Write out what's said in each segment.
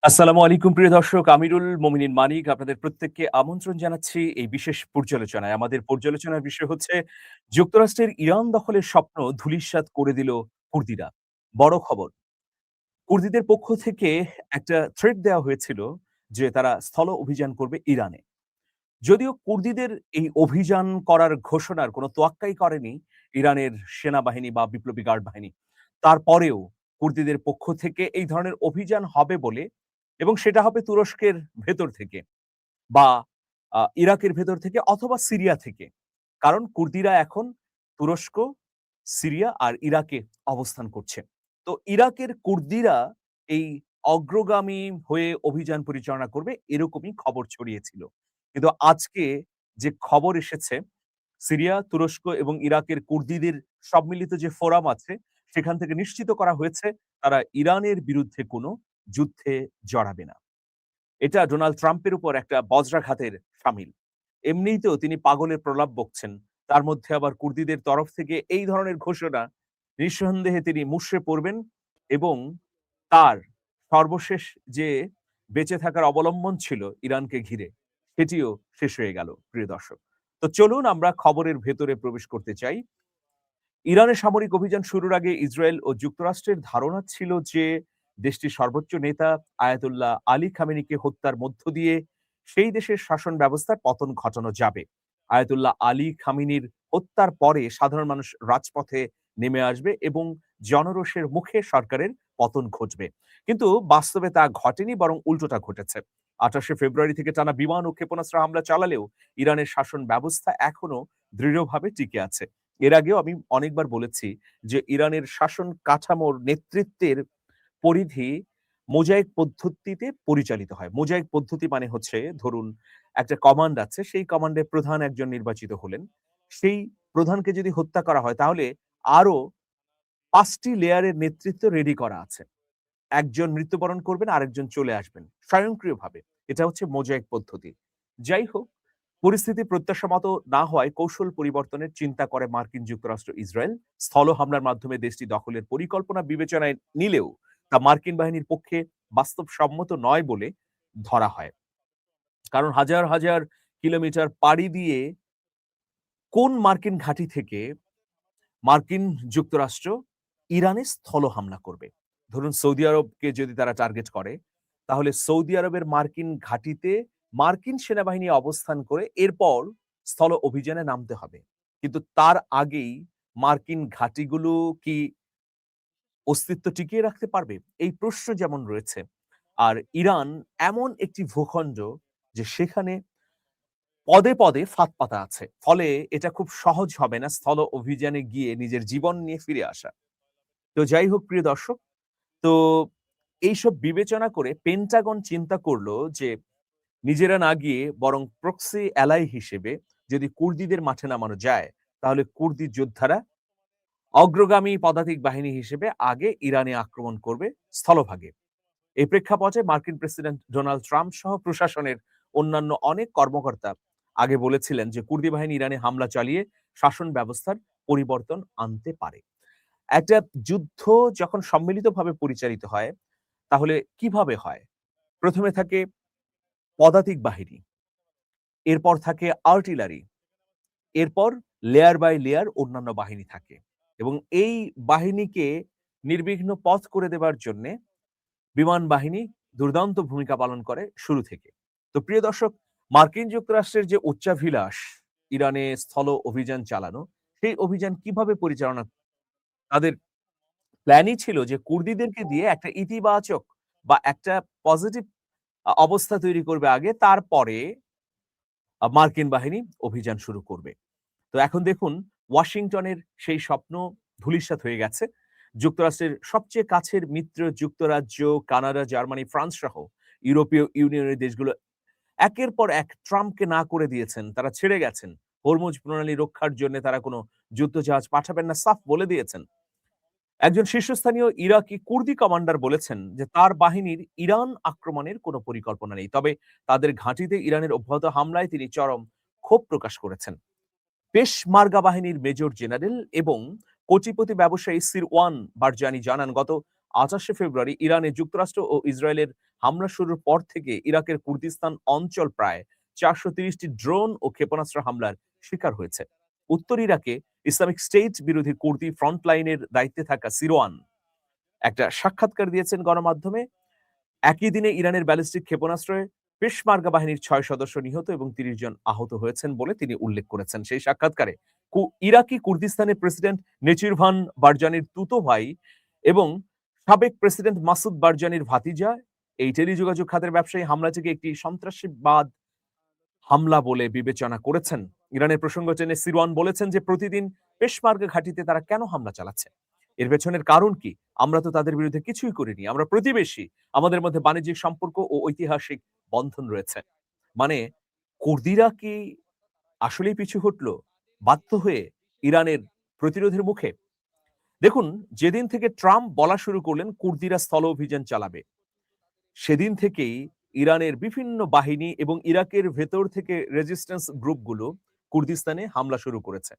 আসসালামু আলাইকুম প্রিয় দর্শক। আমিরুল মোমিনিন মানিক আপনাদের প্রত্যেককে আমন্ত্রণ জানাচ্ছি এই বিশেষ পর্যালোচনায়। আমাদের পর্যালোচনার বিষয় হচ্ছে যুক্তরাষ্ট্রের ইরান দখলের স্বপ্ন ধূলিসাৎ করে দিল কুর্দিরা। বড় খবর, কুর্দিদের পক্ষ থেকে একটা থ্রেট দেওয়া হয়েছিল যে তারা স্থল অভিযান করবে ইরানে। যদিও কুর্দিদের এই অভিযান করার ঘোষণার কোনো তোয়াক্কাই করেনি ইরানের সেনাবাহিনী বা বিপ্লবী গার্ড বাহিনী। তারপরেও কুর্দিদের পক্ষ থেকে এই ধরনের অভিযান হবে বলে এবং সেটা হবে তুরস্কের ভেতর থেকে বা ইরাকের ভেতর থেকে অথবা সিরিয়া থেকে। কারণ কুর্দিরা এখন তুরস্ক, সিরিয়া আর ইরাকে অবস্থান করছে। তো ইরাকের কুর্দিরা এই অগ্রগামী হয়ে অভিযান পরিচালনা করবে এরকমই খবর ছড়িয়েছিল। কিন্তু আজকে যে খবর এসেছে সিরিয়া, তুরস্ক এবং ইরাকের কুর্দিদের সম্মিলিত যে ফোরাম আছে সেখান থেকে নিশ্চিত করা হয়েছে তারা ইরানের বিরুদ্ধে কোনো যুদ্ধে জড়াবে না। এটা ডোনাল্ড ট্রাম্পের উপর একটা বজ্রাঘাতের শামিল। এমনিতেও তিনি পাগলের প্রলাপ বকছেন। তার মধ্যে আবার কুর্দিদের তরফ থেকে এই ধরনের ঘোষণা নিঃসন্দেহে তিনি মুষড়ে পড়বেন এবং তার সর্বশেষ যে বেঁচে থাকার অবলম্বন ছিল ইরানকে ঘিরে, সেটিও শেষ হয়ে গেল প্রিয় দর্শক। তো চলুন আমরা খবরের ভেতরে প্রবেশ করতে চাই। ইরানের সামরিক অভিযান শুরুর আগে ইসরায়েল ও যুক্তরাষ্ট্রের ধারণা ছিল যে দেশটির সর্বোচ্চ নেতা আয়াতুল্লাহ আলী খামেনিকে হত্যার মধ্য দিয়ে সেই দেশের শাসন ব্যবস্থার পতন ঘটানো যাবে। আয়াতুল্লাহ আলী খামেনির হত্যার পরে সাধারণ মানুষ রাজপথে নেমে আসবে এবং জনরোষের মুখে সরকারের পতন ঘটবে। কিন্তু বাস্তবে তা ঘটেনি, বরং উল্টোটা ঘটেছে। ২৮শে ফেব্রুয়ারি থেকে টানা বিমান ও ক্ষেপণাস্ত্র হামলা চালালেও ইরানের শাসন ব্যবস্থা এখনো দৃঢ়ভাবে টিকে আছে। এর আগেও আমি অনেকবার বলেছি যে ইরানের শাসন কাঠামোর নেতৃত্বের পরিধি মোজাইক পদ্ধতিতে পরিচালিত হয়। মোজাইক পদ্ধতি মানে হচ্ছে ধরুন একটা কমান্ড আছে, সেই কমান্ডের প্রধান একজন নির্বাচিত হলেন। সেই প্রধানকে যদি হত্যা করা হয় তাহলে আরো ৫ টি লেয়ারের নেতৃত্ব রেডি করা আছে। একজন মৃত্যুবরণ করবেন, আরেকজন চলে আসবেন স্বয়ংক্রিয়ভাবে। এটা হচ্ছে মোজাইক পদ্ধতি। যাই হোক, পরিস্থিতি প্রত্যাশামত না হওয়ায় কৌশল পরিবর্তনের চিন্তা করে মার্কিন যুক্তরাষ্ট্র ইসরায়েল। স্থল হামলার মাধ্যমে দেশটি দখলের পরিকল্পনা বিবেচনায় নিলেও তা মার্কিন বাহিনীর পক্ষে বাস্তবসম্মত নয় বলে ধরা হয়। কারণ হাজার হাজার কিলোমিটার পাড়ি দিয়ে কোন মার্কিন ঘাঁটি থেকে মার্কিন যুক্তরাষ্ট্র ইরানে স্থল হামলা করবে? ধরুন সৌদি আরবকে যদি তারা টার্গেট করে, তাহলে সৌদি আরবের মার্কিন ঘাঁটিতে মার্কিন সেনাবাহিনী অবস্থান করে এরপর স্থল অভিযানে নামতে হবে। কিন্তু তার আগেই মার্কিন ঘাঁটিগুলো কি অস্তিত্ব টিকিয়ে রাখতে পারবে? এই প্রশ্ন যেমন রয়েছে। আর ইরান এমন একটি ভূখণ্ড যে সেখানে পদে, পদে ফাঁদ পাতা আছে। ফলে এটা খুব সহজ হবে না স্থল অভিযানে গিয়ে নিজের জীবন নিয়ে ফিরে আসা। তো যাই হোক প্রিয় দর্শক, তো এইসব বিবেচনা করে পেন্টাগন চিন্তা করলো যে নিজেরা না গিয়ে বরং প্রক্সি অ্যালাই হিসেবে যদি কুর্দিদের মাঠে নামানো যায়, তাহলে কুর্দি যোদ্ধারা অগ্রগামী পদাতিক বাহিনী হিসেবে আগে ইরানে আক্রমণ করবে স্থলভাগে। এই প্রেক্ষাপটে মার্কিন প্রেসিডেন্ট ডোনাল্ড ট্রাম্প সহ প্রশাসনের অন্যান্য অনেক কর্মকর্তা আগে বলেছিলেন যে কুর্দি বাহিনী ইরানে হামলা চালিয়ে শাসন ব্যবস্থার পরিবর্তন আনতে পারে। একটা যুদ্ধ যখন সম্মিলিতভাবে পরিচালিত হয় তাহলে কিভাবে হয়? প্রথমে থাকে পদাতিক বাহিনী, এরপর থাকে আর্টিলারি, এরপর লেয়ার বাই লেয়ার অন্যান্য বাহিনী থাকে এবং এই বাহিনীকে নির্বিঘ্ন পথ করে দেবার জন্যে বিমান বাহিনী দুর্দান্ত ভূমিকা পালন করে শুরু থেকে। তো প্রিয় দর্শক, মার্কিন যুক্তরাষ্ট্রের যে উচ্চাভিলাষ ইরানে স্থল অভিযান চালানো, সেই অভিযান কিভাবে পরিচালনা, তাদের প্ল্যানই ছিল যে কুর্দিদেরকে দিয়ে একটা ইতিবাচক বা একটা পজিটিভ অবস্থা তৈরি করবে আগে, তারপরে মার্কিন বাহিনী অভিযান শুরু করবে। তো এখন দেখুন ওয়াশিংটনের সেই স্বপ্ন ধূলিসাৎ হয়ে গেছে। যুক্তরাষ্ট্রের সবচেয়ে কাছের মিত্র যুক্তরাজ্য, কানাডা, জার্মানি, ফ্রান্স সহ ইউরোপীয় ইউনিয়নের দেশগুলো একের পর এক ট্রাম্পকে না করে দিয়েছেন। তারা ছেড়ে গেছেন। হরমুজ প্রণালী রক্ষার জন্য তারা কোনো যুদ্ধজাহাজ পাঠাবেন না, সাফ বলে দিয়েছেন। একজন শীর্ষস্থানীয় ইরাকি কুর্দি কমান্ডার বলেছেন যে তার বাহিনীর ইরান আক্রমণের কোনো পরিকল্পনা নেই। তবে তাদের ঘাঁটিতে ইরানের অব্যাহত হামলায় তিনি চরম ক্ষোভ প্রকাশ করেছেন। পেশমার্গা বাহিনীর মেজর জেনারেল এবং কোটিপতি ব্যবসায়ী সিরওয়ান বারজানি জানান, গত ২৮শে ফেব্রুয়ারি ইরানে যুক্তরাষ্ট্র ও ইসরায়েলের হামলা শুরুর পর থেকে ইরাকের কুর্দিস্তান অঞ্চল প্রায় ৪৩০টি ড্রোন ও ক্ষেপণাস্ত্র হামলার শিকার হয়েছে। উত্তর ইরাকে ইসলামিক স্টেট বিরোধী কুর্দি ফ্রন্টলাইনের দায়িত্বে থাকা সিরোয়ান একটা সাক্ষাৎকার দিয়েছেন গণমাধ্যমে। একই দিনে ইরানের ব্যালিস্টিক ক্ষেপণাস্ত্রে পেশমার্গা বাহিনীর ৬ সদস্য নিহত এবং ৩০ জন আহত হয়েছেন বলে তিনি উল্লেখ করেছেন। সেই সাক্ষাৎকারে ইরাকি কুর্দিস্তানের প্রেসিডেন্ট নেচিরভান বারজানির তুতো ভাই এবং সাবেক প্রেসিডেন্ট মাসুদ বারজানির ভাতিজা এই টেলিযোগাযোগ খাতের ব্যবসায়ী হামলাটিকে একটি সন্ত্রাসবাদ হামলা বলে বিবেচনা করেছেন। ইরানের প্রসঙ্গ টেনে সিরওয়ান বলেছেন যে প্রতিদিন পেশমার্গা ঘাঁটিতে তারা কেন হামলা চালাচ্ছে? এর পেছনের কারণ কি? আমরা তো তাদের বিরুদ্ধে কিছুই করিনি। আমরা প্রতিবেশী। আমাদের মধ্যে বাণিজ্যিক সম্পর্ক ও ঐতিহাসিক বন্ধন রয়েছে। মানে কুর্দিরা কি আসলেই পিছু হটল? বাধ্য হয়ে ইরানের প্রতিরোধের মুখে? দেখুন, যেদিন থেকে ট্রাম্প বলা শুরু করলেন কুর্দিরা স্থল অভিযান চালাবে, সেদিন থেকেই ইরানের বিভিন্ন বাহিনী এবং ইরাকের ভেতর থেকে রেজিস্ট্যান্স গ্রুপগুলো কুর্দিস্তানে হামলা শুরু করেছে।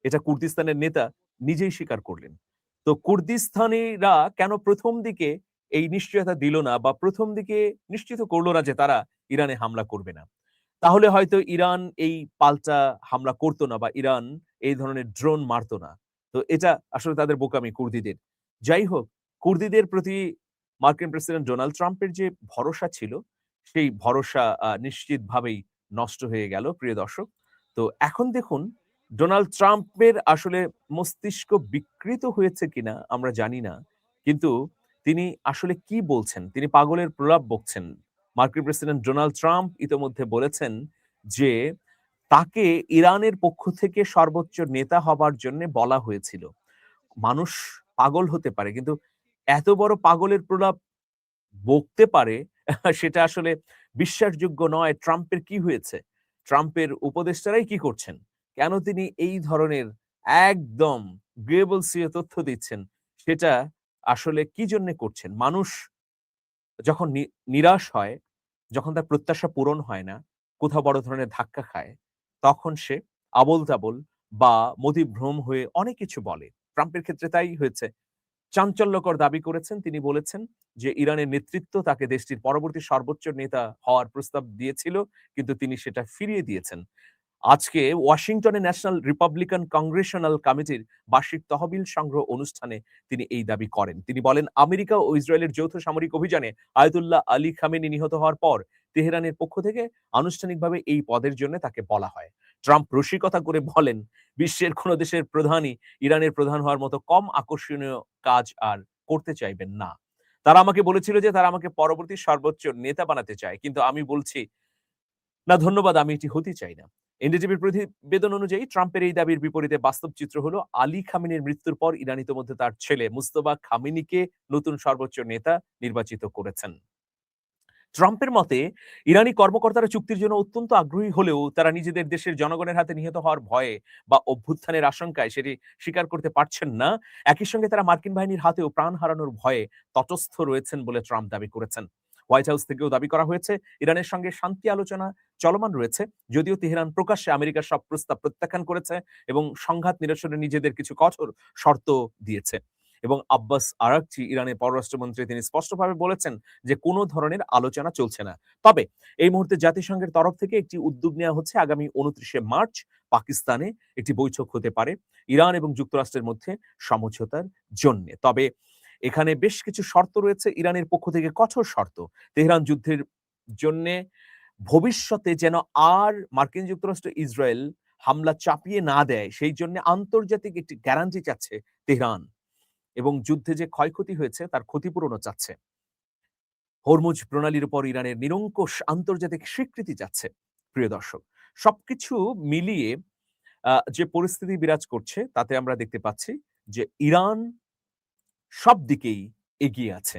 এটা কুর্দিস্তানের নেতা নিজেই স্বীকার করলেন। তো কুর্দিস্তানিরা কেন প্রথম দিকে এই নিশ্চয়তা দিল না বা প্রথম দিকে নিশ্চিত করল না যে তারা ইরানে হামলা করবে না? তাহলে হয়তো ইরান এই পাল্টা হামলা করত না বা ইরান এই ধরনের ড্রোন মারত না। তো এটা আসলে তাদের বোকামি কুর্দিদের। যাই হোক, কুর্দিদের প্রতি মার্কিন প্রেসিডেন্ট ডোনাল্ড ট্রাম্পের যে ভরসা ছিল, সেই ভরসা নিশ্চিতভাবেই নষ্ট হয়ে গেল, প্রিয় দর্শক। তো এখন দেখুন ডোনাল্ড ট্রাম্পের আসলে মস্তিষ্ক বিকৃত হয়েছে কিনা আমরা জানি না। কিন্তু তিনি আসলে কি বলছেন? তিনি পাগলের প্রলাপ বকছেন। মার্কিন প্রেসিডেন্ট ডোনাল্ড ট্রাম্প ইতোমধ্যে বলেছেন যে, তাকে ইরানের পক্ষ থেকে সর্বোচ্চ নেতা হবার জন্যে বলা হয়েছিল। মানুষ পাগল হতে পারে কিন্তু এত বড় পাগলের প্রলাপ বকতে পারে সেটা আসলে বিশ্বাসযোগ্য নয়। ট্রাম্পের কি হয়েছে? ট্রাম্পের উপদেষ্টারাই কি করছেন? কেন তিনি এই ধরনের একদম গ্রেবলসীয় তথ্য দিচ্ছেন? সেটা আসলে কি জন্যে করছেন? মানুষ যখন নিরাশ হয়, যখন তার প্রত্যাশা পূরণ হয় না, কোথাও বড় ধরনের ধাক্কা খায়, তখন সে আবোল-তাবোল বা মতিভ্রম হয়ে অনেক কিছু বলে। ট্রাম্পের ক্ষেত্রে তাই হয়েছে। চাঞ্চল্যকর দাবি করেছেন। তিনি বলেছেন যে ইরানের নেতৃত্ব তাকে দেশটির পরবর্তী সর্বোচ্চ নেতা হওয়ার প্রস্তাব দিয়েছিল, কিন্তু তিনি সেটা ফিরিয়ে দিয়েছেন। আজকে ওয়াশিংটনে ন্যাশনাল রিপাবলিকান কংগ্রেশনাল কমিটির বার্ষিক তহবিল সংগ্রহ অনুষ্ঠানে তিনি এই দাবি করেন। তিনি বলেন, আমেরিকা ও ইসরায়েলের যৌথ সামরিক অভিযানে আয়াতুল্লাহ আলী খামেনি নিহত হওয়ার পর তেহরানের পক্ষ থেকে আনুষ্ঠানিকভাবে এই পদের জন্য তাকে বলা হয়। ট্রাম্প রসিকতা করে বলেন, বিশ্বের কোন দেশের প্রধানই ইরানের প্রধান হওয়ার মতো কম আকর্ষণীয় কাজ আর করতে চাইবেন না। তারা আমাকে বলেছিল যে তারা আমাকে পরবর্তী সর্বোচ্চ নেতা বানাতে চায়। কিন্তু আমি বলছি, না ধন্যবাদ, আমি এটি হতে চাই না। এনডিটিভির প্রতিবেদন অনুযায়ী ট্রাম্পের এই দাবির বিপরীতে বাস্তব চিত্র হলো আলী খামেনির মৃত্যুর পর ইরান ইতোমধ্যে তার ছেলে মুস্তফা খামেনিকে নতুন সর্বোচ্চ নেতা নির্বাচিত করেছেন। ট্রাম্পের মতে ইরানি কর্মকর্তারা চুক্তির জন্য অত্যন্ত আগ্রহী হলেও তারা নিজেদের দেশের জনগণের হাতে নিহত হওয়ার ভয়ে বা অভ্যুত্থানের আশঙ্কায় সেটি স্বীকার করতে পারছেন না। একই সঙ্গে তারা মার্কিন বাহিনীর হাতেও প্রাণ হারানোর ভয়ে তটস্থ রয়েছেন বলে ট্রাম্প দাবি করেছেন। হোয়াইট হাউস থেকেও দাবি করা হয়েছে ইরানের সঙ্গে শান্তি আলোচনা চলমান রয়েছে, যদিও তেহরান প্রকাশ্যে আমেরিকার সব প্রস্তাব প্রত্যাখ্যান করেছে এবং সংঘাত নিরসনে নিজেদের কিছু কঠোর শর্ত দিয়েছে। এবং আব্বাস আরাকচি ইরানের পররাষ্ট্রমন্ত্রী তিনি স্পষ্টভাবে বলেছেন যে কোনো ধরনের আলোচনা চলছে না। তবে এই মুহূর্তে জাতিসংঘের তরফ থেকে একটি উদ্যোগ নেওয়া হচ্ছে, আগামী ২৯শে মার্চ পাকিস্তানে একটি বৈঠক হতে পারে ইরান এবং যুক্তরাষ্ট্রের মধ্যে সমঝোতার জন্যে। তবে এখানে বেশ কিছু শর্ত রয়েছে ইরানের পক্ষ থেকে, কঠোর শর্ত। তেহরান যুদ্ধের জন্যে ভবিষ্যতে যেন আর মার্কিন যুক্তরাষ্ট্র ইসরায়েল হামলা চাপিয়ে না দেয়, সেই জন্য আন্তর্জাতিক একটি গ্যারান্টি চাচ্ছে তেহরান এবং যুদ্ধে যে ক্ষয়ক্ষতি হয়েছে তার ক্ষতিপূরণও চাচ্ছে। হরমুজ প্রণালীর উপর ইরানের নিরঙ্কুশ আন্তর্জাতিক স্বীকৃতি চাচ্ছে। প্রিয় দর্শক, সবকিছু মিলিয়ে যে পরিস্থিতি বিরাজ করছে তাতে আমরা দেখতে পাচ্ছি যে ইরান সব দিকেই এগিয়ে আছে।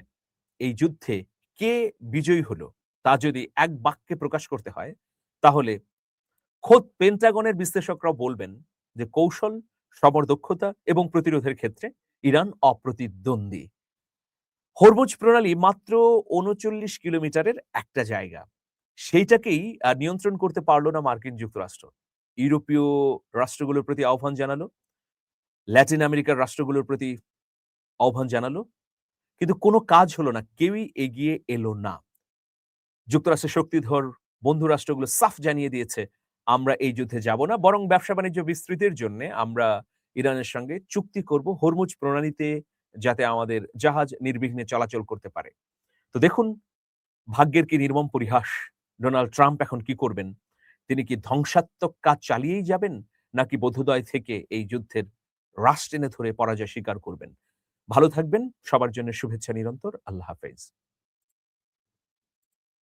এই যুদ্ধে কে বিজয়ী হলো তা যদি এক বাক্যে প্রকাশ করতে হয়, তাহলে খোদ পেন্টাগনের বিশ্লেষকরাও বলবেন যে কৌশল, সমরদক্ষতা এবং প্রতিরোধের ক্ষেত্রে ইরান অপ্রতিদ্বন্দ্বী। হরমুজ প্রণালী মাত্র ৩৯ কিলোমিটারের একটা জায়গা। সেইটাকেই নিয়ন্ত্রণ করতে পারল না মার্কিন যুক্তরাষ্ট্র। ইউরোপীয় রাষ্ট্রগুলোর প্রতি আহ্বান জানালো, ল্যাটিন আমেরিকার রাষ্ট্রগুলোর প্রতি আহ্বান জানালো, কিন্তু কোনো কাজ হলো না। কেউই এগিয়ে এলো না। যুক্তরাষ্ট্রের শক্তিধর বন্ধু রাষ্ট্রগুলো সাফ জানিয়ে দিয়েছে, আমরা এই যুদ্ধে যাব না। বরং ব্যবসা-বাণিজ্য বিস্তৃতির জন্যে আমরা ইরানের সঙ্গে চুক্তি করব হরমুজ প্রণালীতে যাতে আমাদের জাহাজ নির্বিঘ্নে চলাচল করতে পারে। তো দেখুন ভাগ্যের কি নির্মম পরিহাস। ডোনাল্ড ট্রাম্প এখন কি করবেন? তিনি কি ধ্বংসাত্মক কাজ চালিয়েই যাবেন? নাকি বোধোদয় থেকে এই যুদ্ধের রাশ টেনে ধরে পরাজয় স্বীকার করবেন? ভালো থাকবেন। সবার জন্য শুভেচ্ছা নিরন্তর। আল্লাহ হাফেজ।